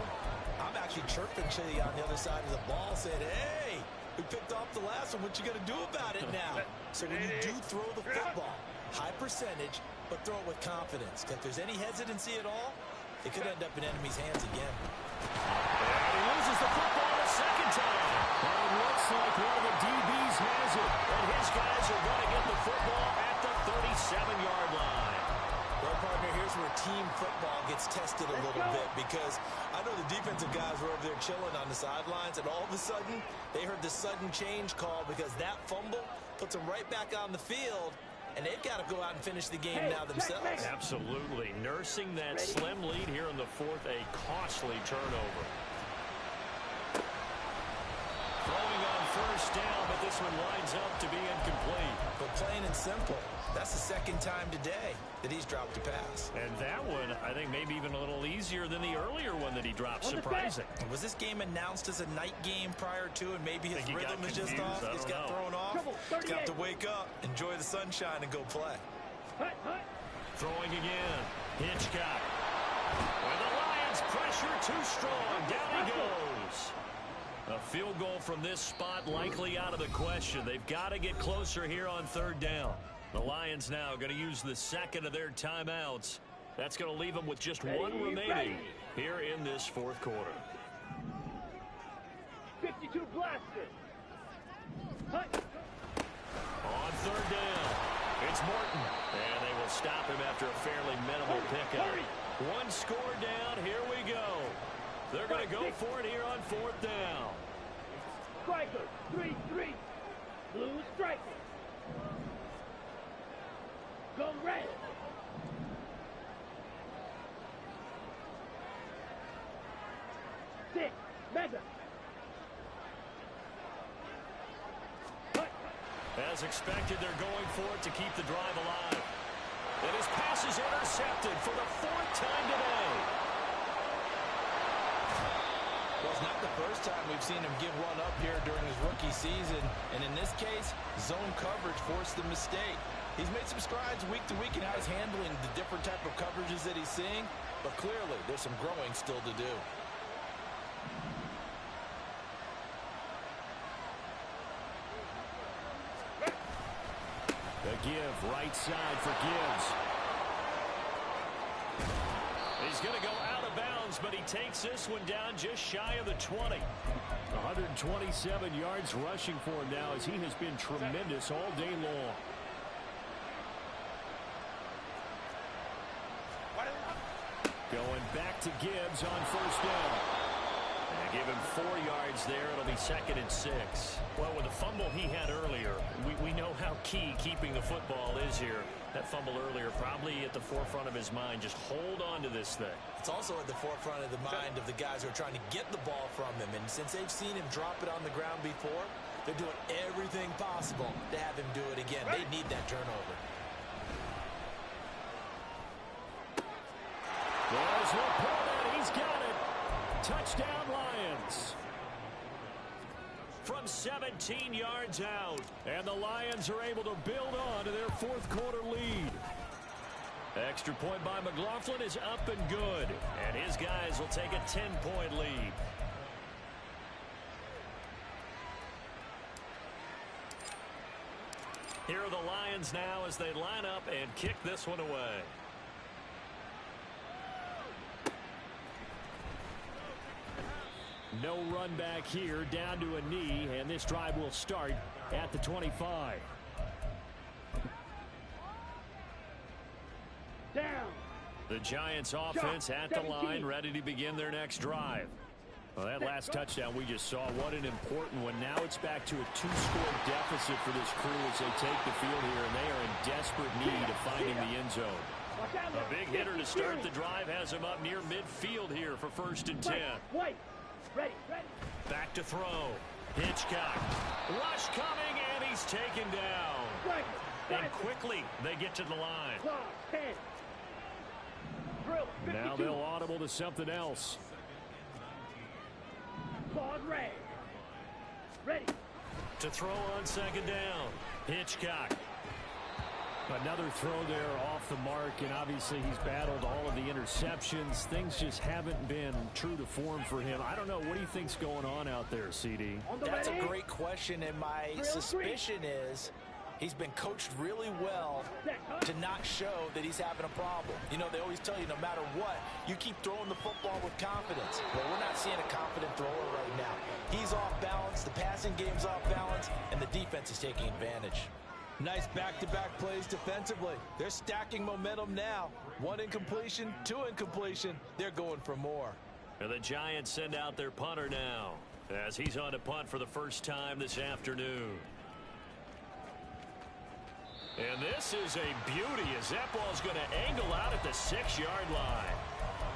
E: I'm actually chirping to you on the other side of the ball, saying, hey, we picked off the last one. What you going to do about it now? So when you do throw the football, high percentage, but throw it with confidence. If there's any hesitancy at all, it could end up in enemy's hands again.
D: And he loses the football a second time. And it looks like one of the DBs has it. And his guys are going to get the football at the 37-yard line.
E: Well, partner, here's where team football gets tested a little bit, because I know the defensive guys were over there chilling on the sidelines, and all of a sudden, they heard the sudden change call because that fumble puts them right back on the field, and they've got to go out and finish the game now themselves.
D: Absolutely. Nursing that slim lead here in the fourth, a costly turnover. Throwing on first down, but this one lines up to be incomplete.
E: But plain and simple, that's the second time today that he's dropped a pass.
D: And that one, I think, maybe even a little easier than the earlier one that he dropped. Surprising.
E: Was this game announced as a night game prior to, and maybe his rhythm is just off? He's got thrown off. He's got to wake up, enjoy the sunshine, and go play.
D: Throwing again. Hitchcock. With the Lions pressure too strong. Down he goes. A field goal from this spot likely out of the question. They've got to get closer here on third down. The Lions now going to use the second of their timeouts. That's going to leave them with just one remaining here in this fourth quarter.
G: 52 blaster.
D: On third down, it's Morton. And they will stop him after a fairly minimal pickup. One score down, here we go. They're going to go for it here on fourth down.
G: Striker, 3-3. Blue striker. Go red. Six, mega.
D: As expected, they're going for it to keep the drive alive. And his pass is intercepted for the fourth time today.
E: Well, it's not the first time we've seen him give one up here during his rookie season. And in this case, zone coverage forced the mistake. He's made some strides week to week in how he's handling the different type of coverages that he's seeing. But clearly, there's some growing still to do.
D: The give, right side for Gibbs. He's going to go out of bounds, but he takes this one down just shy of the 20.
F: 127 yards rushing for him now, as he has been tremendous all day long. Going back to Gibbs on first down.
D: And give him 4 yards there. It'll be 2nd and 6. Well, with the fumble he had earlier, we know how key keeping the football is here. That fumble earlier probably at the forefront of his mind. Just hold on to this thing.
E: It's also at the forefront of the mind of the guys who are trying to get the ball from him. And since they've seen him drop it on the ground before, they're doing everything possible to have him do it again. They need that turnover.
F: There's Laporta. He's got it. Touchdown, Lions.
D: From 17 yards out. And the Lions are able to build on to their fourth quarter lead. Extra point by McLaughlin is up and good. And his guys will take a 10-point lead. Here are the Lions now as they line up and kick this one away.
F: No run back here, down to a knee, and this drive will start at the 25.
G: Down.
D: The Giants offense at the line, ready to begin their next drive. Well, that last touchdown we just saw, what an important one. Now it's back to a 2-score deficit for this crew as they take the field here, and they are in desperate need of finding the end zone. A big hitter to start the drive has him up near midfield here for 1st and 10.
G: Wait. Ready.
D: Back to throw. Hitchcock. Rush coming, and he's taken down. And quickly they get to the line.
F: Now they'll audible to something else.
G: Claude Ray. Ready.
D: To throw on second down. Hitchcock. Another throw there off the mark, and obviously he's battled all of the interceptions. Things just haven't been true to form for him. I don't know. What do you think's going on out there, CD?
E: That's a great question, and my suspicion is he's been coached really well to not show that he's having a problem. You know, they always tell you no matter what, you keep throwing the football with confidence. Well, we're not seeing a confident thrower right now. He's off balance, the passing game's off balance, and the defense is taking advantage.
H: Nice back-to-back plays defensively. They're stacking momentum now. 1 incompletion, 2 incompletion. They're going for more.
D: And the Giants send out their punter now as he's on to punt for the first time this afternoon. And this is a beauty as that ball's going to angle out at the 6-yard line.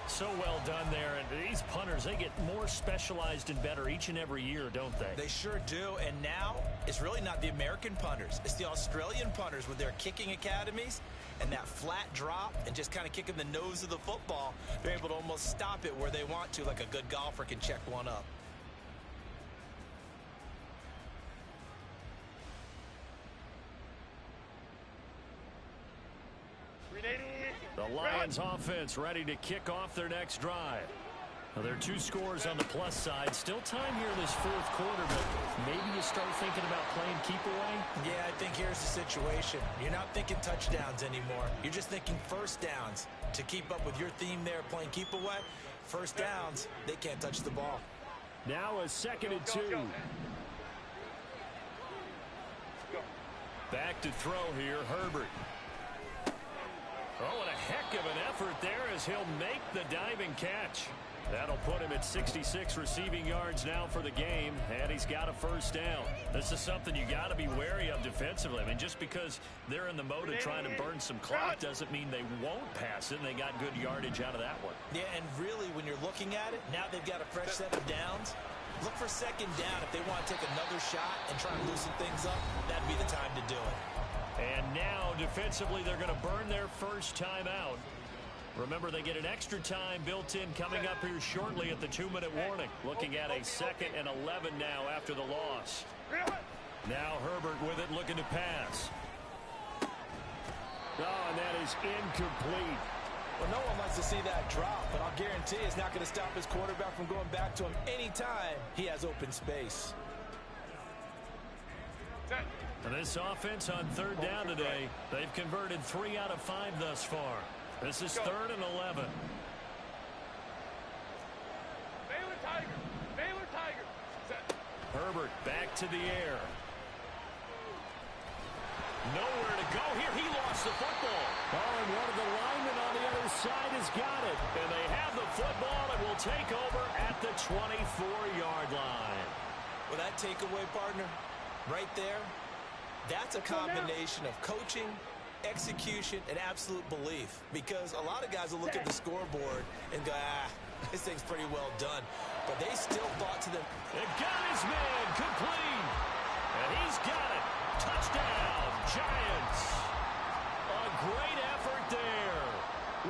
D: So well done there. And these punters, they get more specialized and better each and every year, don't they?
E: They sure do. And now it's really not the American punters. It's the Australian punters with their kicking academies and that flat drop and just kind of kicking the nose of the football. They're able to almost stop it where they want to, like a good golfer can check one up.
D: The Lions offense ready to kick off their next drive. Now, there are 2 scores on the plus side. Still time here in this 4th quarter, but maybe you start thinking about playing keep away?
E: Yeah, I think here's the situation. You're not thinking touchdowns anymore. You're just thinking first downs. To keep up with your theme there, playing keep away, first downs, they can't touch the ball.
D: Now a 2nd and 2. Back to throw here, Herbert. Oh, and a heck of an effort there as he'll make the diving catch. That'll put him at 66 receiving yards now for the game, and he's got a first down. This is something you got to be wary of defensively. I mean, just because they're in the mode of trying to burn some clock doesn't mean they won't pass it, and they got good yardage out of that one.
E: Yeah, and really, when you're looking at it, now they've got a fresh set of downs. Look for second down if they want to take another shot and try and loosen things up. That'd be the time to do it.
D: And now, defensively, they're going to burn their first time out. Remember, they get an extra time built in coming up here shortly at the 2-minute warning. Looking at a 2nd and 11 now after the loss. Now Herbert with it, looking to pass. Oh, and that is incomplete.
H: Well, no one likes to see that drop, but I'll guarantee it's not going to stop his quarterback from going back to him anytime he has open space.
D: And this offense on 3rd down today, they've converted 3 out of 5 thus far. This is 3rd and 11.
G: Baylor Tiger. Baylor Tiger.
D: Herbert back to the air. Nowhere to go here. He lost the football. Oh, and one of the linemen on the other side has got it. And they have the football and will take over at the 24-yard line.
E: Well, that takeaway, partner, right there, that's a combination of coaching, execution, and absolute belief. Because a lot of guys will look at the scoreboard and go, this thing's pretty well done. But they still thought to them.
D: It got his man complete. And he's got it. Touchdown, Giants. A great effort there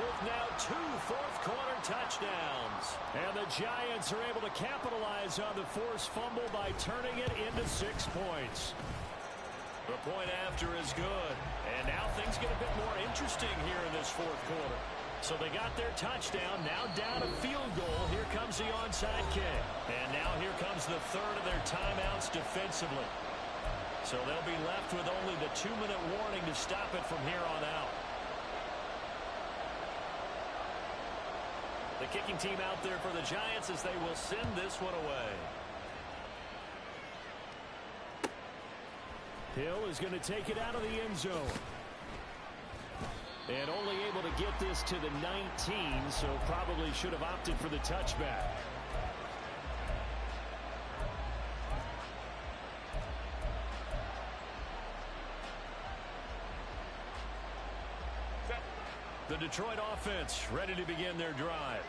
D: with now 2 fourth-quarter touchdowns. And the Giants are able to capitalize on the forced fumble by turning it into 6 points. The point after is good. And now things get a bit more interesting here in this 4th quarter. So they got their touchdown, now down a field goal. Here comes the onside kick. And now here comes the 3rd of their timeouts defensively. So they'll be left with only the 2-minute warning to stop it from here on out. The kicking team out there for the Giants as they will send this one away. Hill is going to take it out of the end zone. And only able to get this to the 19, so probably should have opted for the touchback. The Detroit offense ready to begin their drive.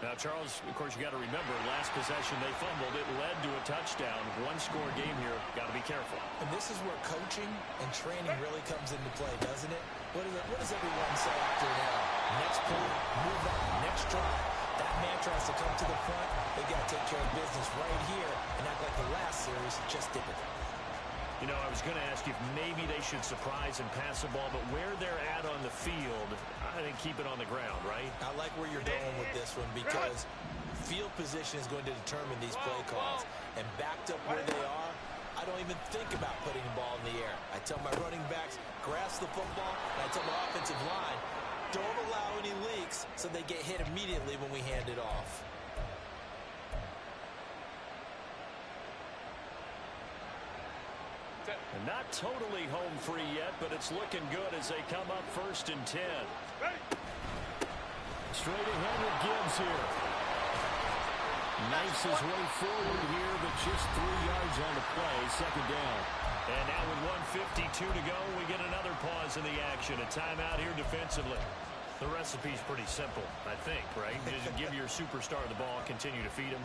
D: Now, Charles, of course, you got to remember, last possession they fumbled. It led to a touchdown. 1-score game here. Got to be careful.
E: And this is where coaching and training really comes into play, doesn't it? What does everyone say after now? Next play, move on. Next drive. That mantra tries to come to the front, they got to take care of business right here and act like the last series just didn't.
D: You know, I was going to ask you if maybe they should surprise and pass the ball, but where they're at on the field, I think keep it on the ground, right?
E: I like where you're going with this one because field position is going to determine these play calls. And backed up where they are, I don't even think about putting the ball in the air. I tell my running backs, grasp the football, and I tell my offensive line, don't allow any leaks so they get hit immediately when we hand it off.
D: And not totally home free yet, but it's looking good as they come up 1st and 10. Straight ahead with Gibbs here. Knifes his way forward here, but just 3 yards on the play, 2nd down. And now with 1:52 to go, we get another pause in the action. A timeout here defensively. The recipe's pretty simple, I think, right? Just give your superstar the ball, continue to feed him.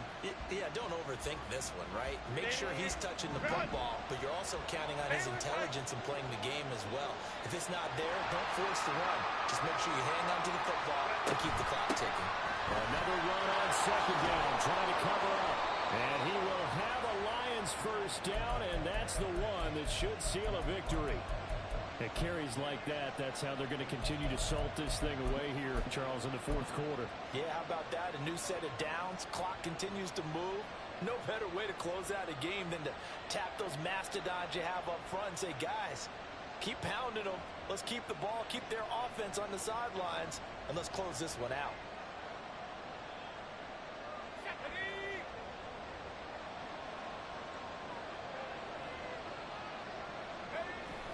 E: Yeah, don't overthink this one, right? Make sure he's touching the football, but you're also counting on his intelligence in playing the game as well. If it's not there, don't force the run. Just make sure you hang on to the football and keep the clock ticking.
D: Another run on 2nd down, trying to cover up. And he will have a Lions 1st down, and that's the one that should seal a victory. It carries like that. That's how they're going to continue to salt this thing away here, Charles, in the 4th quarter.
E: Yeah, how about that? A new set of downs. Clock continues to move. No better way to close out a game than to tap those mastodons you have up front and say, guys, keep pounding them. Let's keep the ball, keep their offense on the sidelines, and let's close this one out.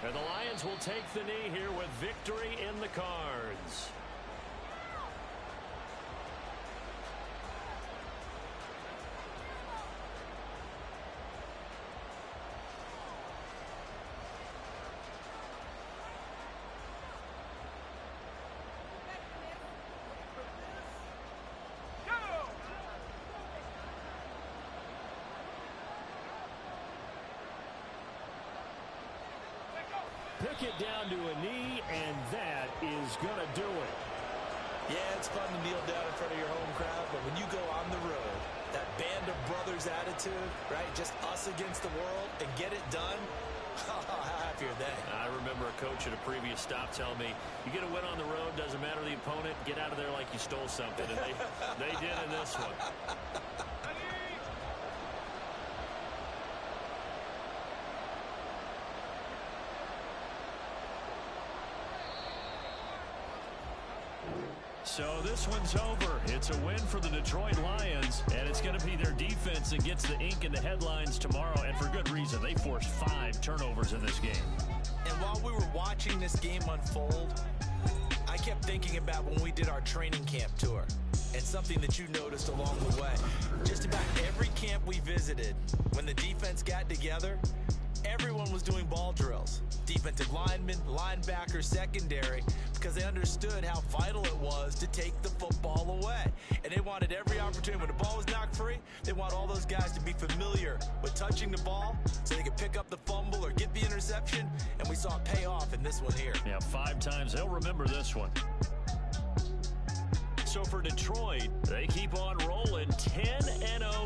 D: And the Lions will take the knee here with victory in the cards. Pick it down to a knee, and that is going to do it.
E: Yeah, it's fun to kneel down in front of your home crowd, but when you go on the road, that band of brothers attitude, right, just us against the world, and get it done, how happy are they?
D: I remember a coach at a previous stop telling me, you get a win on the road, doesn't matter the opponent, get out of there like you stole something, and they did in this one. So this one's over. It's a win for the Detroit Lions, and it's going to be their defense that gets the ink in the headlines tomorrow, and for good reason. They forced 5 turnovers in this game.
E: And while we were watching this game unfold, I kept thinking about when we did our training camp tour, and something that you noticed along the way. Just about every camp we visited, when the defense got together, everyone was doing ball drills. Defensive linemen, linebackers, secondary, because they understood how vital it was to take the football away. And they wanted every opportunity. When the ball was knocked free, they want all those guys to be familiar with touching the ball so they could pick up the fumble or get the interception. And we saw it pay off in this one here.
D: Yeah, 5 times. They'll remember this one. So for Detroit, they